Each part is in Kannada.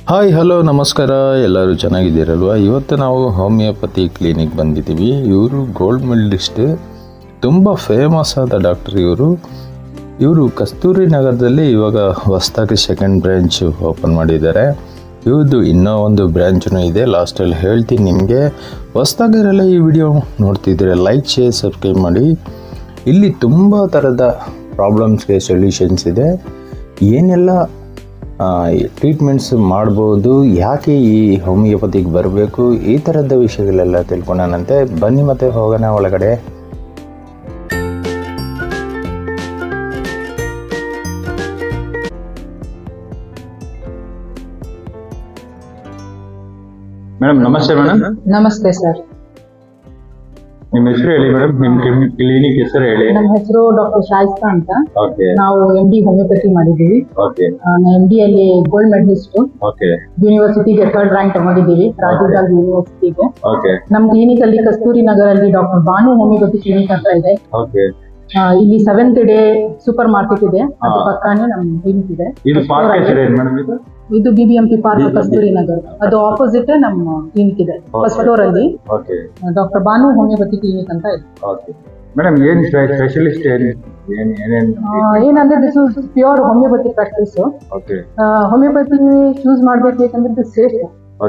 ಹಾಯ್ ಹಲೋ ನಮಸ್ಕಾರ, ಎಲ್ಲರೂ ಚೆನ್ನಾಗಿದ್ದೀರಲ್ವ. ಇವತ್ತು ನಾವು ಹೋಮಿಯೋಪತಿ ಕ್ಲಿನಿಕ್ ಬಂದಿದ್ದೀವಿ. ಇವರು ಗೋಲ್ಡ್ ಮೆಡಲಿಸ್ಟ್, ತುಂಬ ಫೇಮಸ್ ಆದ ಡಾಕ್ಟರ್ ಇವರು ಕಸ್ತೂರಿ ನಗರದಲ್ಲಿ ಇವಾಗ ಹೊಸದಾಗಿ ಸೆಕೆಂಡ್ ಬ್ರ್ಯಾಂಚ್ ಓಪನ್ ಮಾಡಿದ್ದಾರೆ. ಇವ್ರದ್ದು ಇನ್ನೂ ಒಂದು ಬ್ರ್ಯಾಂಚೂ ಇದೆ, ಲಾಸ್ಟಲ್ಲಿ ಹೇಳ್ತೀನಿ ನಿಮಗೆ. ಹೊಸದಾಗಿರಲ್ಲ ಈ ವಿಡಿಯೋ ನೋಡ್ತಿದ್ದೀರ, ಲೈಕ್ ಶೇರ್ ಸಬ್ಸ್ಕ್ರೈಬ್ ಮಾಡಿ. ಇಲ್ಲಿ ತುಂಬ ಥರದ ಪ್ರಾಬ್ಲಮ್ಸ್ಗೆ ಸೊಲ್ಯೂಷನ್ಸ್ ಇದೆ. ಏನೆಲ್ಲ ಟ್ರೀಟ್ಮೆಂಟ್ಸ್ ಮಾಡ್ಬೋದು, ಯಾಕೆ ಈ ಹೋಮಿಯೋಪತಿಗೆ ಬರಬೇಕು, ಈ ಥರದ ವಿಷಯಗಳೆಲ್ಲ ತಿಳ್ಕೊಳ್ಳೋಣಂತೆ. ಬನ್ನಿ ಮತ್ತೆ ಹೋಗೋಣ ಒಳಗಡೆ. ಮೇಡಮ್ ನಮಸ್ತೆ. ಮೇಡಮ್ ನಮಸ್ತೆ ಸರ್. ನಿಮ್ಮ ಹೆಸರು ಹೇಳಿ ಮೇಡಮ್, ನಿಮ್ಮ ಕ್ಲಿನಿಕ್ ಹೆಸರು ಹೇಳಿ. ನಮ್ಮ ಹೆಸರು ಡಾಕ್ಟರ್ ಶಾಯಿಸ್ತಾ ಅಂತ. ಓಕೆ. ನಾವು MD ಹೋಮಿಯೋಪತಿ ಮಾಡಿದ್ದೀವಿ. ಓಕೆ. MD ಅಲ್ಲಿ ಗೋಲ್ಡ್ ಮೆಡಲಿಸ್ಟ್. ಓಕೆ. ಯೂನಿವರ್ಸಿಟಿಗೆ 3rd ರ್ಯಾಂಕ್ ತಗೊಂಡಿದ್ದೀವಿ, ರಾಜೀವ್ ಗಾಂಧಿ ಯೂನಿವರ್ಸಿಟಿಗೆ. ಓಕೆ. ನಮ್ಮ ಕ್ಲಿನಿಕ್ ಅಲ್ಲಿ ಕಸ್ತೂರಿ ನಗರಲ್ಲಿ ಡಾಕ್ಟರ್ ಬಾನು ಹೋಮಿಯೋಪತಿ ಕ್ಲಿನಿಕ್ ಅಂತ ಇದೆ. ಓಕೆ. ಇಲ್ಲಿ 7th ಡೇ ಸೂಪರ್ ಮಾರ್ಕೆಟ್ ಇದೆ, ಅದ್ರ ಪಕ್ಕನೇ ನಮ್ಮ ಕ್ಲಿನಿಕ್ ಇದೆ. ಇದು ಪಾರ್ಕ್ ಹೆಸರು ಏನು ಮೇಡಮ್? ಇದು BBMP ಪಾರ್ಕ್ ಕಸ್ತೂರಿ ನಗರ್, ಅದು ಆಪೋಸಿಟ್ ನಮ್ಮ ಕ್ಲಿನಿಕ್ ಇದೆ. ಫಸ್ಟ್ ಫ್ಲೋರ್ ಅಲ್ಲಿ okay. Doctor Banu homeopathy clinic ಅಂತ ಇದೆ. ಓಕೆ ಮೇಡಮ್, ಏನು ಸ್ಪೆಷಲಿಸ್ಟ್ ಏನಂದ್ರೆ this is pure homeopathy practice. Okay. Homeopathy choose ಮಾಡ್ಬೇಕಂದ್ರೆ ಇದು safe,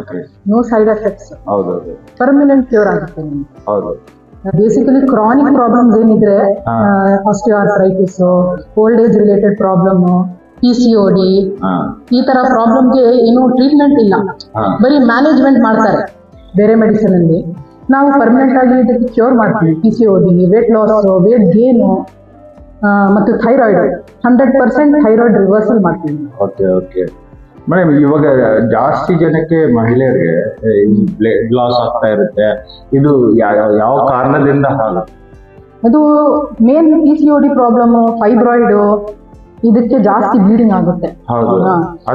okay, no side effects, ಹೌದೌದು, ಪರ್ಮನೆಂಟ್ ಕ್ಯೂರ್ ಆಗುತ್ತೆ ನಿಮ್ಗೆ. ಹೌದು. ಬೇಸಿಕಲಿ ಕ್ರಾನಿಕ್ ಪ್ರಾಬ್ಲಮ್ಸ್ ಏನಿದ್ರೆ osteoarthritis, old age related problem, PCOD, ಈ ತರ ಪ್ರಾಬ್ಲಮ್ಗೆ ಏನು ಟ್ರೀಟ್ಮೆಂಟ್ ಇಲ್ಲ, ಬರೀ ಮ್ಯಾನೇಜ್ಮೆಂಟ್ ಮಾಡ್ತಾರೆ ಬೇರೆ ಮೆಡಿಸಿನ್ ಅಲ್ಲಿ. ನಾವು ಪರ್ಮನೆಂಟ್ ಆಗಿ ಇದಕ್ಕೆ ಕ್ಯೂರ್ ಮಾಡ್ತೀವಿ. PCOD, weight loss, weight gain ಮತ್ತು ಥೈರಾಯ್ಡ್ 100% ಥೈರಾಯ್ಡ್ ರಿವರ್ಸಲ್ ಮಾಡ್ತೀವಿ. ಓಕೆ. ಓಕೆ ಮೇಡಮ್, ಇವಾಗ ಜಾಸ್ತಿ ಜನಕ್ಕೆ ಮಹಿಳೆಯರಿಗೆ ಬ್ಲಡ್ ಲಾಸ್ ಆಗ್ತಾ ಇರುತ್ತೆ. ಇದು ಯಾವ ಕಾರಣದಿಂದ ಆಗುತ್ತೆ? ಅದು ಮೇನ್ PCOD ಪ್ರಾಬ್ಲಮ್, ಫೈಬ್ರಾಯ್ಡ್, ಇದಕ್ಕೆ ಜಾಸ್ತಿ ಬ್ಲೀಡಿಂಗ್ ಆಗುತ್ತೆ.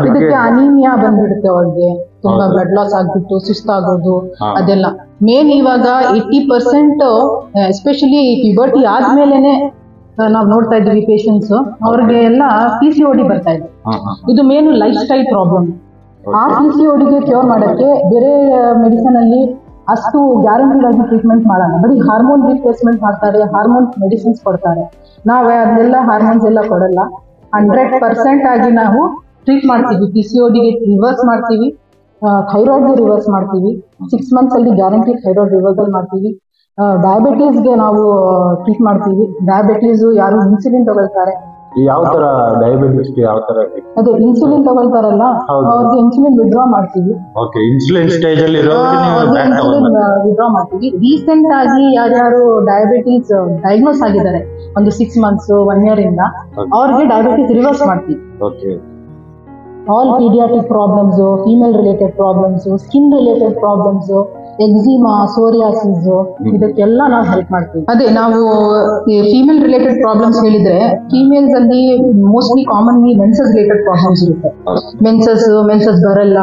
ಇದಕ್ಕೆ ಅನೀಮಿಯಾ ಬಂದ್ಬಿಡುತ್ತೆ ಅವ್ರಿಗೆ, ತುಂಬಾ ಬ್ಲಡ್ ಲಾಸ್ ಆಗ್ಬಿಟ್ಟು ಸುಸ್ತಾಗೋದು ಅದೆಲ್ಲ ಮೇನ್. ಇವಾಗ 80% ಎಸ್ಪೆಷಲಿ ಪ್ಯೂಬರ್ಟಿ ಆದ್ಮೇಲೆನೆ ನಾವು ನೋಡ್ತಾ ಇದ್ದೀವಿ ಪೇಷಂಟ್ಸ್, ಅವ್ರಿಗೆ ಎಲ್ಲ PCOD ಬರ್ತಾ ಇದೆ. ಇದು ಮೇನ್ ಲೈಫ್ ಸ್ಟೈಲ್ ಪ್ರಾಬ್ಲಮ್. ಆ PCODಗೆ ಕ್ಯೂರ್ ಮಾಡಕ್ಕೆ ಬೇರೆ ಮೆಡಿಸಿನ್ ಅಲ್ಲಿ ಅಷ್ಟು ಗ್ಯಾರಂಟಿಡ್ ಆಗಿ ಟ್ರೀಟ್ಮೆಂಟ್ ಮಾಡಲ್ಲ, ಬರೀ ಹಾರ್ಮೋನ್ ರಿಪ್ಲೇಸ್ಮೆಂಟ್ ಮಾಡ್ತಾರೆ, ಹಾರ್ಮೋನ್ ಮೆಡಿಸಿನ್ಸ್ ಕೊಡ್ತಾರೆ. ನಾವೇ ಅದೆಲ್ಲ ಹಾರ್ಮೋನ್ಸ್ ಎಲ್ಲ ಕೊಡಲ್ಲ, 100% ಆಗಿ ನಾವು ಟ್ರೀಟ್ ಮಾಡ್ತೀವಿ. PCODಗೆ ರಿವರ್ಸ್ ಮಾಡ್ತೀವಿ, ಥೈರಾಯ್ಡ್ಗೆ ರಿವರ್ಸ್ ಮಾಡ್ತೀವಿ, 6 months ಅಲ್ಲಿ ಗ್ಯಾರಂಟಿ ಥೈರಾಯ್ಡ್ ರಿವರ್ಸಲ್ ಮಾಡ್ತೀವಿ. ಡಯಾಬಿಟೀಸ್ಗೆ ನಾವು ಟ್ರೀಟ್ ಮಾಡ್ತೀವಿ. ಡಯಾಬಿಟೀಸ್ ಯಾರು ಇನ್ಸುಲಿನ್ ತಗೊಳ್ತಾರೆ, ಯಾವ ತರ ಡಯಾಬಿಟಿಸ್, ಯಾವ ತರ ಅದೇ ಇನ್ಸುಲಿನ್ ತಗೊಳ್ತಾರಲ್ಲ ಅವ್ರಿಗೆ ಇನ್ಸುಲಿನ್ ವಿಡ್ರಾ ಮಾಡ್ತೀವಿ. ಓಕೆ. ಇನ್ಸುಲಿನ್ ಸ್ಟೇಜ್ ಅಲ್ಲಿ ವಿಡ್ರಾ ಮಾಡ್ತೀವಿ. ರೀಸೆಂಟ್ ಆಗಿ ಯಾರ್ಯಾರು ಡಯಾಬಿಟೀಸ್ ಡಯಾಗ್ನೋಸ್ ಆಗಿದ್ದಾರೆ ಒಂದು 6 months 1 year ಇಂದ, ಅವ್ರಿಗೆ ಡಯಾಬಿಟೀಸ್ ರಿವರ್ಸ್ ಮಾಡ್ತೀವಿ. Okay. All paediatric problems, female related problems, skin related problems, eczema, psoriasis, ಇದಕ್ಕೆಲ್ಲ ನಾವು ಹೆಲ್ಪ್ ಮಾಡ್ತೀವಿ. ಅದೇ ನಾವು ಫೀಮೇಲ್ ರಿಲೇಟೆಡ್ ಪ್ರಾಬ್ಲಮ್ಸ್ ಹೇಳಿದ್ರೆ, ಫೀಮೇಲ್ಸ್ ಅಲ್ಲಿ mostly commonly menses related problems ಇರುತ್ತೆ. ಮೆನ್ಸಸ್ ಬರಲ್ಲ,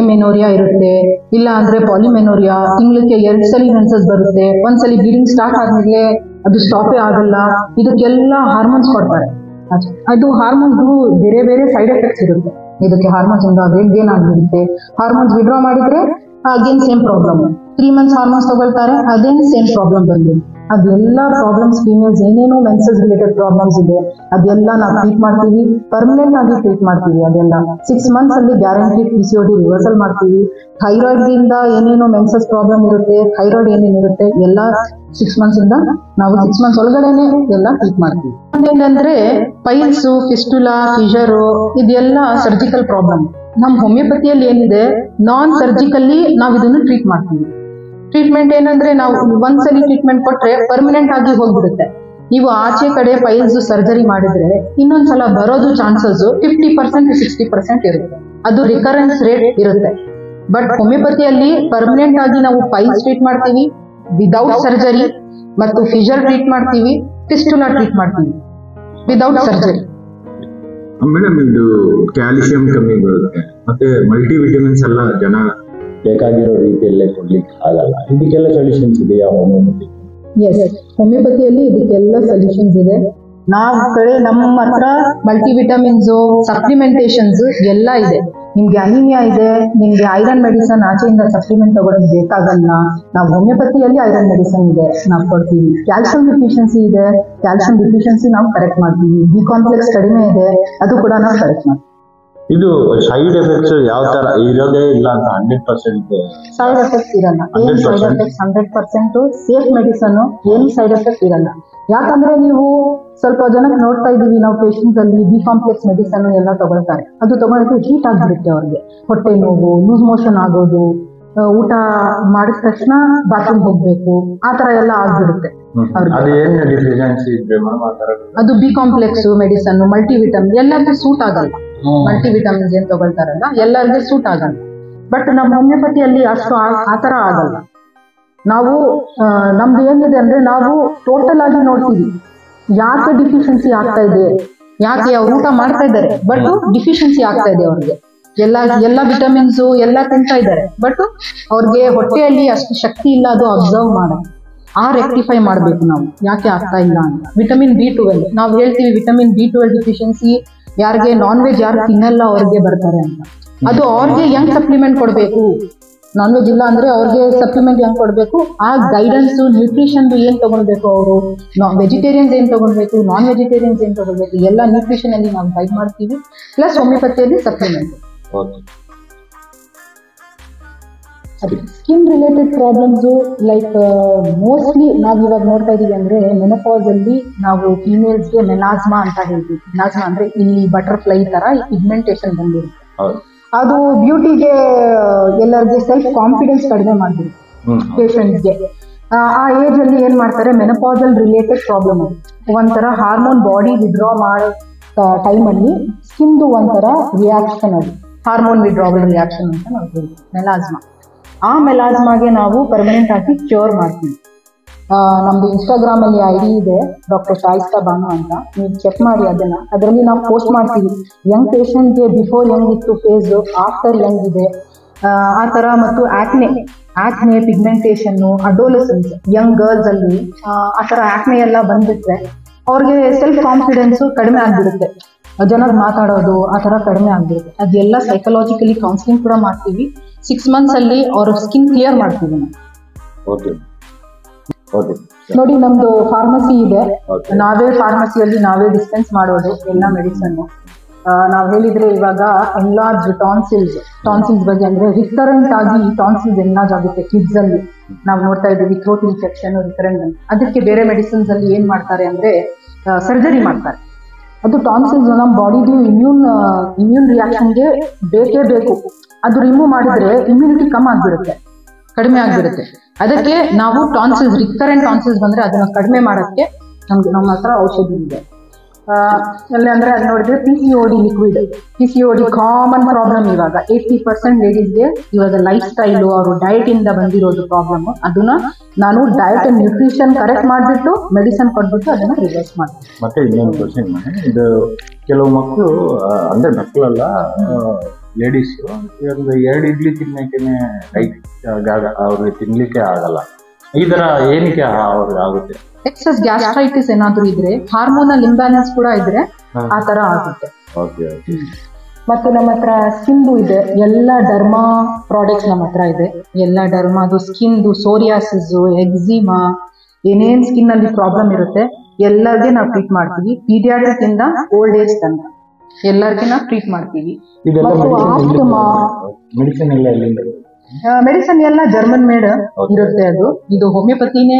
ಎಮೆನೋರಿಯಾ ಇರುತ್ತೆ, ಇಲ್ಲ ಅಂದ್ರೆ ಪಾಲಿಮೆನೋರಿಯಾ, ತಿಂಗಳಿಗೆ 2 ಸಲ ಮೆನ್ಸಸ್ ಬರುತ್ತೆ, ಒಂದ್ಸಲಿ ಬ್ಲೀಡಿಂಗ್ ಸ್ಟಾರ್ಟ್ ಆದ್ಮೇಲೆ ಅದು ಸ್ಟಾಪೇ ಆಗಲ್ಲ. ಇದಕ್ಕೆಲ್ಲ ಹಾರ್ಮೋನ್ಸ್ ಕೊಡ್ತಾರೆ. ಅದು ಹಾರ್ಮೋನ್ಸ್ ಬೇರೆ ಬೇರೆ ಸೈಡ್ ಎಫೆಕ್ಟ್ಸ್ ಇರುತ್ತೆ ಇದಕ್ಕೆ. ಹಾರ್ಮೋನ್ಸ್ ಇಂದ ವೇಟ್ ಗೇನ್ ಆಗಿರುತ್ತೆ. ಹಾರ್ಮೋನ್ಸ್ ವಿಡ್ರಾ ಮಾಡಿದ್ರೆ again same problem. 3 months hormones ತಗೊಳ್ತಾರೆ, ಅದೇನ್ ಸೇಮ್ ಪ್ರಾಬ್ಲಮ್ ಬಂದಿದೆ. ಅದೆಲ್ಲ ಪ್ರಾಬ್ಲಮ್ಸ್ ಫೀಮೇಲ್ಸ್ ಏನೇನೋ ಮೆನ್ಸಸ್ ರಿಲೇಟೆಡ್ ಪ್ರಾಬ್ಲಮ್ಸ್ ಇದೆ, ಅದೆಲ್ಲ ನಾವು ಟ್ರೀಟ್ ಮಾಡ್ತೀವಿ, ಪರ್ಮನೆಂಟ್ ಆಗಿ ಟ್ರೀಟ್ ಮಾಡ್ತೀವಿ. ಅದೆಲ್ಲ 6 months ಅಲ್ಲಿ ಗ್ಯಾರಂಟಿ PCOD ರಿವರ್ಸಲ್ ಮಾಡ್ತೀವಿ. ಥೈರಾಯ್ಡ್ ಇಂದ ಏನೇನೋ ಮೆನ್ಸಸ್ ಪ್ರಾಬ್ಲಮ್ ಇರುತ್ತೆ, ಥೈರಾಯ್ಡ್ ಏನೇನಿರುತ್ತೆ ಎಲ್ಲ 6 months ಇಂದ ನಾವು 6 months ಒಳಗಡೆನೆ ಎಲ್ಲ ಟ್ರೀಟ್ ಮಾಡ್ತೀವಿ. ಅದೇನಂದ್ರೆ ಪೈಲ್ಸ್, ಫಿಸ್ಟುಲಾ, ಫಿಷರು, ಇದೆಲ್ಲ ಸರ್ಜಿಕಲ್ ಪ್ರಾಬ್ಲಮ್. ನಮ್ಮ ಹೋಮಿಯೋಪತಿಯಲ್ಲಿ ಏನಿದೆ, ನಾನ್ ಸರ್ಜಿಕಲ್ಲಿ ನಾವು ಇದನ್ನು ಟ್ರೀಟ್ ಮಾಡ್ತೀವಿ. ಟ್ರೀಟ್ಮೆಂಟ್ ಏನಂದ್ರೆ ನಾವು ಒಂದ್ಸಲಿ ಟ್ರೀಟ್ಮೆಂಟ್ ಕೊಟ್ರೆ ಪರ್ಮನೆಂಟ್ ಆಗಿ ಹೋಗ್ಬಿಡುತ್ತೆ. ನೀವು ಆಚೆ ಕಡೆ ಪೈಲ್ಸ್ ಸರ್ಜರಿ ಮಾಡಿದ್ರೆ ಇನ್ನೊಂದ್ಸಲ ಬರೋದು ಚಾನ್ಸಸ್ 50% to 60% ಇರುತ್ತೆ. ಅದು ರಿಕರೆನ್ಸ್ ರೇಟ್ ಇರುತ್ತೆ. ಬಟ್ ಹೋಮಿಯೋಪತಿಯಲ್ಲಿ ಪರ್ಮನೆಂಟ್ ಆಗಿ ನಾವು ಪೈಲ್ಸ್ ಟ್ರೀಟ್ ಮಾಡ್ತೀವಿ ವಿದೌಟ್ ಸರ್ಜರಿ, ಮತ್ತು ಫಿಷರ್ ಟ್ರೀಟ್ ಮಾಡ್ತೀವಿ, ಫಿಸ್ಟುಲಾ ಟ್ರೀಟ್ ಮಾಡ್ತೀವಿ ವಿದೌಟ್ ಸರ್ಜರಿ. ಮೇಡಮ್, ಇದು ಕ್ಯಾಲ್ಸಿಯಂ ಕಮ್ಮಿ ಬರುತ್ತೆ, ಮತ್ತೆ ಮಲ್ಟಿ ವಿಟಮಿನ್ಸ್ ಎಲ್ಲ ಜನ ಬೇಕಾಗಿರೋ ರೀತಿಯಲ್ಲೇ ಕೊಡ್ಲಿಕ್ಕೆ ಆಗಲ್ಲ. ಇದಕ್ಕೆಲ್ಲ ಸೊಲ್ಯೂಷನ್ಸ್ ಇದೆಯಾ ಹೋಮಿಯೋಪತಿ? ಎಸ್, ಹೋಮಿಯೋಪತಿಯಲ್ಲಿ ಇದಕ್ಕೆಲ್ಲ ಸೊಲ್ಯೂಷನ್ಸ್ ಇದೆ. ನಮ್ಮ ಹತ್ರ ಮಲ್ಟಿ ವಿಟಮಿನ್ಸ್, ಸಪ್ಲಿಮೆಂಟೇಶನ್ಸ್ ಎಲ್ಲ ಇದೆ. ನಿಮ್ಗೆ ಅನಿಮಿಯಾ ಇದೆ, ನಿಮ್ಗೆ ಐರನ್ ಮೆಡಿಸನ್ ಆಚೆಯಿಂದ ಸಪ್ಲಿಮೆಂಟ್ ತಗೊಳಕ್ ಬೇಕಾಗಲ್ಲ, ನಾವು ಹೋಮಿಯೋಪತಿಯಲ್ಲಿ ಐರನ್ ಮೆಡಿಸನ್ ಇದೆ ನಾವು ಕೊಡ್ತೀವಿ. ಕ್ಯಾಲ್ಸಿಯಂ ಡಿಫಿಷಿಯನ್ಸಿ ಇದೆ, ಕ್ಯಾಲ್ಸಿಯಂ ಡಿಫಿಷಿಯನ್ಸಿ ನಾವು ಕರೆಕ್ಟ್ ಮಾಡ್ತೀವಿ. ಬಿ ಕಾಂಪ್ಲೆಕ್ಸ್ ಕಡಿಮೆ ಇದೆ, ಅದು ಕೂಡ ನಾವು ಕರೆಕ್ಟ್ ಮಾಡ್ತೀವಿ. ಇದು ಸೈಡ್ ಎಫೆಕ್ಟ್ಸ್ ಯಾವ ತರ ಇರೋದೇ ಇಲ್ಲ ಅಂತ 100% ಸೈಡ್ ಎಫೆಕ್ಟ್ಸ್ ಇರಲ್ಲ. ಏನು ಸೈಡ್ ಎಫೆಕ್ಟ್ಸ್ 100% ಸೇಫ್ ಮೆಡಿಸನ್, ಏನು ಸೈಡ್ ಎಫೆಕ್ಟ್ ಇರಲ್ಲ. ಯಾಕಂದ್ರೆ ನೀವು ಸ್ವಲ್ಪ ಜನಕ್ಕೆ ನೋಡ್ತಾ ಇದೀವಿ ನಾವು ಪೇಷಂಟ್ಸ್ ಅಲ್ಲಿ ಬಿ ಕಾಂಪ್ಲೆಕ್ಸ್ ಮೆಡಿಸನ್ ಎಲ್ಲ ತಗೊಳ್ತಾರೆ. ಅದು ತಗೊಳಕ್ಕೆ ಹೀಟ್ ಆಗ್ಬಿಡುತ್ತೆ ಅವ್ರಿಗೆ, ಹೊಟ್ಟೆ ನೋವು, ಲೂಸ್ ಮೋಷನ್ ಆಗೋದು, ಊಟ ಮಾಡಿದ ತಕ್ಷಣ ಬಾತ್ರೂಮ್ ಹೋಗ್ಬೇಕು, ಆ ತರ ಎಲ್ಲ ಆಗ್ಬಿಡುತ್ತೆ ಅವ್ರಿಗೆ. ಅದು ಬಿ ಕಾಂಪ್ಲೆಕ್ಸ್ ಮೆಡಿಸನ್, ಮಲ್ಟಿವಿಟಮಿನ್ ಎಲ್ಲರಿಗೂ ಸೂಟ್ ಆಗಲ್ಲ. ಮಲ್ಟಿವಿಟಮಿನ್ಸ್ ಏನ್ ತಗೊಳ್ತಾರಲ್ಲ ಎಲ್ಲರಿಗೂ ಸೂಟ್ ಆಗಲ್ಲ. ಬಟ್ ನಮ್ಮ ಹೋಮಿಯೋಪತಿಯಲ್ಲಿ ಅಷ್ಟು ಆತರ ಆಗಲ್ಲ. ನಾವು ನಮ್ದು ಏನಿದೆ ಅಂದ್ರೆ ನಾವು ಟೋಟಲ್ ಆಗಿ ನೋಡ್ತೀವಿ ಯಾಕೆ ಡಿಫಿಷಿಯನ್ಸಿ ಆಗ್ತಾ ಇದೆ, ಯಾಕೆ ಅವ್ರು ಊಟ ಮಾಡ್ತಾ ಇದ್ದಾರೆ ಬಟ್ ಡಿಫಿಷಿಯನ್ಸಿ ಆಗ್ತಾ ಇದೆ ಅವ್ರಿಗೆ. ಎಲ್ಲ ವಿಟಮಿನ್ಸ್ ಎಲ್ಲ ತಿಂತಾ ಇದ್ದಾರೆ ಬಟ್ ಅವ್ರಿಗೆ ಹೊಟ್ಟೆಯಲ್ಲಿ ಅಷ್ಟು ಶಕ್ತಿ ಇಲ್ಲ, ಅದು ಅಬ್ಸರ್ವ್ ಮಾಡೋದು. ರೆಕ್ಟಿಫೈ ಮಾಡ್ಬೇಕು ನಾವು ಯಾಕೆ ಆಗ್ತಾ ಇಲ್ಲ ಅಂತ. ವಿಟಮಿನ್ B12 ನಾವು ಹೇಳ್ತೀವಿ, ವಿಟಮಿನ್ B12 ಡಿಫಿಷಿಯನ್ಸಿ ಯಾರಿಗೆ ನಾನ್ ವೆಜ್ ಯಾರು ತಿನ್ನಲ್ಲ ಅವ್ರಿಗೆ ಬರ್ತಾರೆ ಅಂತ. ಅದು ಅವ್ರಿಗೆ ಹೆಂಗ್ ಸಪ್ಲಿಮೆಂಟ್ ಕೊಡ್ಬೇಕು, ನಾನ್ ವೆಜ್ ಇಲ್ಲ ಅಂದ್ರೆ ಅವ್ರಿಗೆ ಸಪ್ಲಿಮೆಂಟ್ ಹೆಂಗ್ ಕೊಡ್ಬೇಕು, ಆ ಗೈಡೆನ್ಸ್ ನ್ಯೂಟ್ರಿಷನ್ ಏನ್ ತಗೊಳ್ಬೇಕು, ಅವರು ವೆಜಿಟೇರಿಯನ್ಸ್ ಏನ್ ತಗೊಳ್ಬೇಕು, ನಾನ್ ವೆಜಿಟೇರಿಯನ್ಸ್ ಏನ್ ತಗೊಳ್ಬೇಕು, ಎಲ್ಲ ನ್ಯೂಟ್ರಿಷನ್ ಅಲ್ಲಿ ನಾವು ಗೈಡ್ ಮಾಡ್ತೀವಿ. ಪ್ಲಸ್ ಹೋಮಿಯೋಪತಿಯಲ್ಲಿ supplement. Skin related problems like mostly ನಾವು ಇವಾಗ ನೋಡ್ತಾ ಇದೀವಿ ಅಂದ್ರೆ ಮೆನೋಪಾಸ್ ಅಲ್ಲಿ ನಾವು ಫೀಮೇಲ್ಸ್ಗೆ ಮೆಲಾಸ್ಮಾ ಅಂತ ಹೇಳ್ತೀವಿ. ಮೆಲಾಸ್ಮಾ ಅಂದ್ರೆ ಇಲ್ಲಿ ಬಟರ್ಫ್ಲೈ ತರ ಪಿಗ್ಮೆಂಟೇಶನ್ ಬಂದಿರುತ್ತೆ. ಅದು ಬ್ಯೂಟಿಗೆ ಎಲ್ಲರಿಗೆ ಸೆಲ್ಫ್ ಕಾನ್ಫಿಡೆನ್ಸ್ ಕಡಿಮೆ ಮಾಡ್ಬಿಡುತ್ತೆ ಪೇಷಂಟ್ಸ್ಗೆ. ಆ ಏಜ್ ಅಲ್ಲಿ ಏನ್ ಮಾಡ್ತಾರೆ, ಮೆನೋಪಾಸಲ್ ರಿಲೇಟೆಡ್ ಪ್ರಾಬ್ಲಮ್, ಒಂಥರ ಹಾರ್ಮೋನ್ ಬಾಡಿ ವಿಡ್ರಾ ಮಾಡೋ ಟೈಮ್ ಅಲ್ಲಿ ಸ್ಕಿನ್ದು ಒಂಥರ ರಿಯಾಕ್ಷನ್, ಅದು ಹಾರ್ಮೋನ್ ವಿಡ್ರಾವಲ್ ರಿಯಾಕ್ಷನ್ ಅಂತ ನಾವು ಹೇಳ್ತೀವಿ ಮೆಲಾಸ್ಮಾ. ಆ ಮೆಲಾಸ್ಮಾಗೆ ನಾವು ಪರ್ಮನೆಂಟ್ ಆಗಿ ಕ್ಯೂರ್ ಮಾಡ್ತೀವಿ. ನಮ್ದು ಇನ್ಸ್ಟಾಗ್ರಾಮ್ ಅಲ್ಲಿ ID ಇದೆ, ಡಾಕ್ಟರ್ ಶಾಯಿಸ್ತಾ ಬಾನು ಅಂತ, ನೀವು ಚೆಕ್ ಮಾಡಿ ಅದನ್ನ. ಅದರಲ್ಲಿ ನಾವು ಪೋಸ್ಟ್ ಮಾಡ್ತೀವಿ ಯಂಗ್ ಪೇಷಂಟ್ಗೆ ಬಿಫೋರ್ ಹೆಂಗಿತ್ತು ಫೇಸ್, ಆಫ್ಟರ್ ಹೆಂಗಿದೆ ಆ ತರ. ಮತ್ತು ಆಕ್ನೆ ಪಿಗ್ಮೆಂಟೇಷನ್, ಅಡೋಲೆಸೆನ್ಸ್ ಯಂಗ್ ಗರ್ಲ್ಸ್ ಅಲ್ಲಿ ಆ ತರ ಆಕ್ನೆ ಎಲ್ಲ ಬಂದ್ಬಿಟ್ರೆ ಅವ್ರಿಗೆ ಸೆಲ್ಫ್ ಕಾನ್ಫಿಡೆನ್ಸ್ ಕಡಿಮೆ ಆಗ್ಬಿಡುತ್ತೆ, ಜನರು ಮಾತಾಡೋದು ಆ ತರ ಕಡಿಮೆ ಆಗ್ಬಿಡುತ್ತೆ. ಅದೆಲ್ಲ ಸೈಕಲಾಜಿಕಲಿ ಕೌನ್ಸಿಲಿಂಗ್ ಕೂಡ ಮಾಡ್ತೀವಿ. 6 months ಅಲ್ಲಿ ಅವ್ರ ಸ್ಕಿನ್ ಕ್ಲಿಯರ್ ಮಾಡ್ತೀವಿ ನಾವು. ನೋಡಿ ನಮ್ದು ಫಾರ್ಮಸಿ ಇದೆ, ನಾವೇ ಫಾರ್ಮಸಿಯಲ್ಲಿ ನಾವೇ ಡಿಸ್ಪೆನ್ಸ್ ಮಾಡೋದು ಎಲ್ಲ ಮೆಡಿಸನ್. ನಾವ್ ಹೇಳಿದ್ರೆ ಇವಾಗ ಎನ್ಲಾರ್ಜ್ ಟಾನ್ಸಿಲ್ಸ್ ಬಗ್ಗೆ ಅಂದ್ರೆ ರಿಕರೆಂಟ್ ಆಗಿ ಟಾನ್ಸಿಲ್ಸ್ ಎನ್ಲಾರ್ಜ್ ಆಗುತ್ತೆ ಕಿಡ್ಸ್ ಅಲ್ಲಿ. ನಾವು ನೋಡ್ತಾ ಇದ್ದೀವಿ ಥ್ರೋಟ್ ಇನ್ಫೆಕ್ಷನ್ ರಿಕರೆಂಟ್ ಅಂತ. ಅದಕ್ಕೆ ಬೇರೆ ಮೆಡಿಸಿನ್ಸ್ ಅಲ್ಲಿ ಏನ್ ಮಾಡ್ತಾರೆ ಅಂದ್ರೆ ಸರ್ಜರಿ ಮಾಡ್ತಾರೆ. ಅದು ಟಾನ್ಸಿಲ್ಸ್ ನಮ್ಮ ಬಾಡಿದು ಇಮ್ಯೂನ್ ರಿಯಾಕ್ಷನ್ಗೆ ಬೇಕೇ ಬೇಕು. ಅದು ರಿಮೂವ್ ಮಾಡಿದ್ರೆ ಇಮ್ಯುನಿಟಿ ಕಡಿಮೆ ಆಗ್ಬಿಡುತ್ತೆ. ಅದಕ್ಕೆ ನಾವು ಟಾನ್ಸಿಲ್ಸ್, ರಿಕರೆಂಟ್ ಟಾನ್ಸಿಲ್ಸ್ ಬಂದ್ರೆ ಅದನ್ನ ಕಡಿಮೆ ಮಾಡೋಕ್ಕೆ ನಮ್ಮ ಹತ್ರ ಔಷಧಿ ಇದೆ. ಅಂದ್ರೆ ಅದು ನೋಡಿದ್ರೆ PCOD liquid, PCOD common problem ಇವಾಗ 80% ಲೇಡೀಸ್ಗೆ ಇವಾಗ ಲೈಫ್ ಸ್ಟೈಲು, ಅವರು ಡಯಟ್ ಇಂದ ಬಂದಿರೋದು ಪ್ರಾಬ್ಲಮ್. ಅದನ್ನ ನಾನು ಡಯಟ್ ಅಂಡ್ ನ್ಯೂಟ್ರಿಷನ್ ಕರೆಕ್ಟ್ ಮಾಡಿಬಿಟ್ಟು ಮೆಡಿಸನ್ ಕೊಟ್ಬಿಟ್ಟು ಅದನ್ನ ರಿವರ್ಸ್ ಮಾಡ್ತೀನಿ. ಮತ್ತೆ ಇನ್ನೊಂದು ಕ್ವಶನ್, ಇದು ಕೆಲವು ಮಕ್ಕಳು ಅಂದ್ರೆ ಮಕ್ಕಳೆಲ್ಲ ಲೇಡೀಸ್ ಒಂದು 2 ಇಡ್ಲಿ ತಿನ್ನೋಕೆನೆ ಅವ್ರಿಗೆ ತಿನ್ಲಿಕ್ಕೆ ಆಗಲ್ಲ. ಈ ತರ ಏನಕ್ಕೆ ಅವ್ರಿಗೆ ಆಗುತ್ತೆ? ಎಕ್ಸಸ್ ಗ್ಯಾಸ್ಟ್ರೈಟಿಸ್ ಏನಾದ್ರು ಇದ್ರೆ, ಹಾರ್ಮೋನಲ್ ಇಂಬ್ಯಾಲೆನ್ಸ್ ಕೂಡ ಇದ್ರೆ ಆ ತರ ಆಗುತ್ತೆ. ಮತ್ತೆ ನಮ್ಮ ಹತ್ರ ಸ್ಕಿನ್ದು ಇದೆ, ಎಲ್ಲ ಡರ್ಮಾ ಪ್ರಾಡಕ್ಟ್ಸ್ ನಮ್ಮ ಹತ್ರ ಇದೆ. ಎಲ್ಲ ಡರ್ಮಾದು ಸ್ಕಿನ್ದು ಸೋರಿಯಾಸಿಸ್, ಎಕ್ಸಿಮಾ, ಏನೇನ್ ಸ್ಕಿನ್ ಅಲ್ಲಿ ಪ್ರಾಬ್ಲಮ್ ಇರುತ್ತೆ ಎಲ್ಲರಿಗೆ ನಾವು ಟ್ರೀಟ್ ಮಾಡ್ತೀವಿ. ಪೀಡಿಯಾಟ್ರಿಕ್ ಇಂದ ಓಲ್ಡ್ ಏಜ್ ತನಕ ಎಲ್ಲರಿಗೂ ನಾವು ಟ್ರೀಟ್ ಮಾಡ್ತೀವಿ. ಮತ್ತು ಆಸ್ತಮಾ ಮೆಡಿಸಿನ್ ಎಲ್ಲ ಜರ್ಮನ್ ಮೇಡ್ ಇರುತ್ತೆ. ಇದು ಹೋಮಿಯೋಪತಿನೇ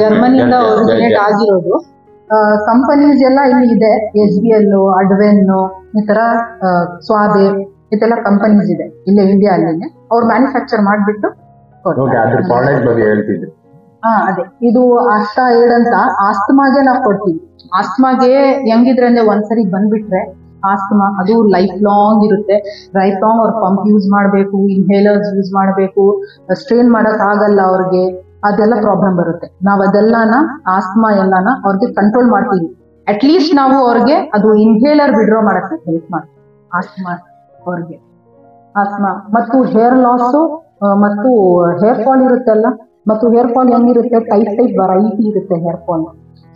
ಜರ್ಮನಿಯಿಂದ ಒರಿಜಿನೇಟ್ ಆಗಿರೋದು. ಕಂಪನೀಸ್ ಎಲ್ಲ ಇಲ್ಲಿ ಇದೆ, SBL, ಅಡ್ವೆನ್, ಈ ತರ ಸ್ವಾದೆ, ಇದೆಲ್ಲ ಕಂಪನೀಸ್ ಇದೆ ಇಲ್ಲೇ ಇಂಡಿಯಾ ಅಲ್ಲಿನೇ. ಅವ್ರು ಮ್ಯಾನುಫ್ಯಾಕ್ಚರ್ ಮಾಡಿಬಿಟ್ಟು ಅದೇ ಇದು ಆಸ್ತಾ ಏಡ್ ಅಂತ ಆಸ್ತಮಾಗೆ ನಾವು ಕೊಡ್ತೀವಿ. ಆಸ್ತಮಾಗೆ ಹೆಂಗಿದ್ರೆ ಅಂದ್ರೆ ಒಂದ್ಸರಿ ಬಂದ್ಬಿಟ್ರೆ ಆಸ್ತಮಾ ಅದು ಲೈಫ್ ಲಾಂಗ್ ಇರುತ್ತೆ. ಲೈಫ್ ಲಾಂಗ್ ಅವ್ರು ಪಂಪ್ ಯೂಸ್ ಮಾಡಬೇಕು, ಇನ್ಹೇಲರ್ಸ್ ಯೂಸ್ ಮಾಡಬೇಕು, ಸ್ಟ್ರೇನ್ ಮಾಡಕ್ ಆಗಲ್ಲ ಅವ್ರಿಗೆ, ಅದೆಲ್ಲ ಪ್ರಾಬ್ಲಮ್ ಬರುತ್ತೆ. ನಾವ್ ಅದೆಲ್ಲನ ಆಸ್ತಮಾ ಎಲ್ಲಾನ ಅವ್ರಿಗೆ ಕಂಟ್ರೋಲ್ ಮಾಡ್ತೀವಿ. ಅಟ್ಲೀಸ್ಟ್ ನಾವು ಅವ್ರಿಗೆ ಅದು ಇನ್ಹೇಲರ್ ವಿಡ್ರಾ ಮಾಡಕ್ಕೆ ಹೆಲ್ಪ್ ಮಾಡ್ತೀವಿ. ಆಸ್ತಮಾ ಅವ್ರಿಗೆ ಆಸ್ತಮಾ ಮತ್ತು ಹೇರ್ ಲಾಸ್ ಮತ್ತು ಹೇರ್ ಫಾಲ್ ಇರುತ್ತಲ್ಲ, ಮತ್ತು ಹೇರ್ ಫಾಲ್ ಹೆಂಗಿರುತ್ತೆ, ಟೈಪ್ ವೆರೈಟಿ ಇರುತ್ತೆ ಹೇರ್ ಫಾಲ್.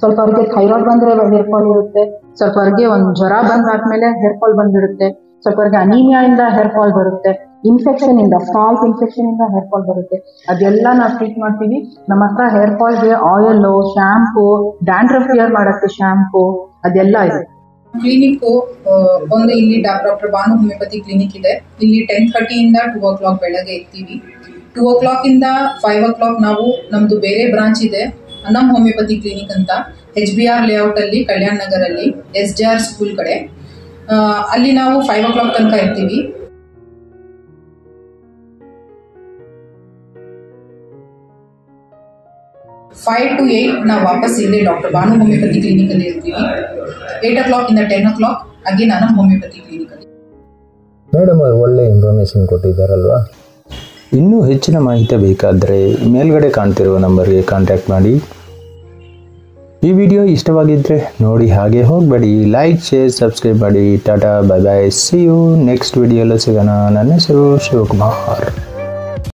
ಸ್ವಲ್ಪ ಅವ್ರಿಗೆ ಥೈರಾಯ್ಡ್ ಬಂದ್ರೆ ಹೇರ್ ಫಾಲ್ ಇರುತ್ತೆ, ಸ್ವಲ್ಪ ಅವ್ರಿಗೆ ಒಂದು ಜ್ವರ ಬಂದಾದ್ಮೇಲೆ ಹೇರ್ ಫಾಲ್ ಬಂದ್ಬಿಡುತ್ತೆ, ಸ್ವಲ್ಪರಿಗೆ ಅನೀಮಿಯಾ ಇಂದ ಹೇರ್ ಫಾಲ್ ಬರುತ್ತೆ, ಇನ್ಫೆಕ್ಷನ್ ಇಂದ ಸ್ಕಾಲ್ಪ್ ಇನ್ಫೆಕ್ಷನ್ ಇಂದ ಹೇರ್ ಫಾಲ್ ಬರುತ್ತೆ, ಅದೆಲ್ಲ ನಾವು ಟ್ರೀಟ್ ಮಾಡ್ತೀವಿ. ನಮ್ಮ ಹತ್ರ ಹೇರ್ ಫಾಲ್ಗೆ ಆಯಿಲ್, ಶಾಂಪೂ, ಡ್ಯಾಂಡ್ರಫ್ ಕ್ಲಿಯರ್ ಮಾಡಕ್ಕೆ ಶಾಂಪೂ ಅದೆಲ್ಲ ಇದೆ. ಕ್ಲಿನಿಕ್ ಒಂದು ಇಲ್ಲಿ ಡಾಕ್ಟರ್ ಭಾನು ಹೋಮಿಯೋಪತಿ ಕ್ಲಿನಿಕ್ ಇದೆ. ಇಲ್ಲಿ 10:30 ಇಂದ 2 o'clock ಬೆಳಗ್ಗೆ ಇರ್ತೀವಿ. 2 o'clock ಇಂದ 5 o'clock ನಾವು ನಮ್ದು ಬೇರೆ ಬ್ರಾಂಚ್ ಇದೆ ಅನಮ್ ಹೋಮಿಯೋಪತಿ ಕ್ಲಿನಿಕ್ ಅಂತ, HBR ಲೇಔಟ್ ಅಲ್ಲಿ, ಕಲ್ಯಾಣ್ ನಗರ್ ಅಲ್ಲಿ, SJR ಸ್ಕೂಲ್ ಕಡೆ. ಅಲ್ಲಿ ನಾವು 5 o'clock ತನಕ ಇರ್ತೀವಿ. ಫೈವ್ to 8 ನಾವು ವಾಪಸ್ ಇಲ್ಲೇ ಡಾಕ್ಟರ್ ಭಾನು ಹೋಮಿಯೋಪತಿ ಕ್ಲಿನಿಕ್ ಅಲ್ಲಿ ಇರ್ತೀವಿ. 8 o'clock ಇಂದ 10 o'clock again annum homeopathy clinic ಅಲ್ಲಿ. ಮೇಡಮ್ ಅವರು ಒಳ್ಳೆ ಇನ್ಫಾರ್ಮೇಷನ್ ಕೊಟ್ಟಿದ್ದಾರಲ್ವಾ. ಇನ್ನೂ ಹೆಚ್ಚಿನ ಮಾಹಿತಿ ಬೇಕಾದರೆ ಮೇಲ್ಗಡೆ ಕಾಣ್ತಿರುವ ನಂಬರ್ಗೆ ಕಾಂಟ್ಯಾಕ್ಟ್ ಮಾಡಿ. ಈ ವಿಡಿಯೋ ಇಷ್ಟವಾಗಿದ್ದರೆ ನೋಡಿ ಹಾಗೆ ಹೋಗಬೇಡಿ, ಲೈಕ್, ಶೇರ್, ಸಬ್ಸ್ಕ್ರೈಬ್ ಮಾಡಿ. Tata, bye bye, see you next ವಿಡಿಯೋಲ್ಲ ಸಿಗೋಣ. ನನ್ನ ಹೆಸರು ಶಿವಕುಮಾರ್.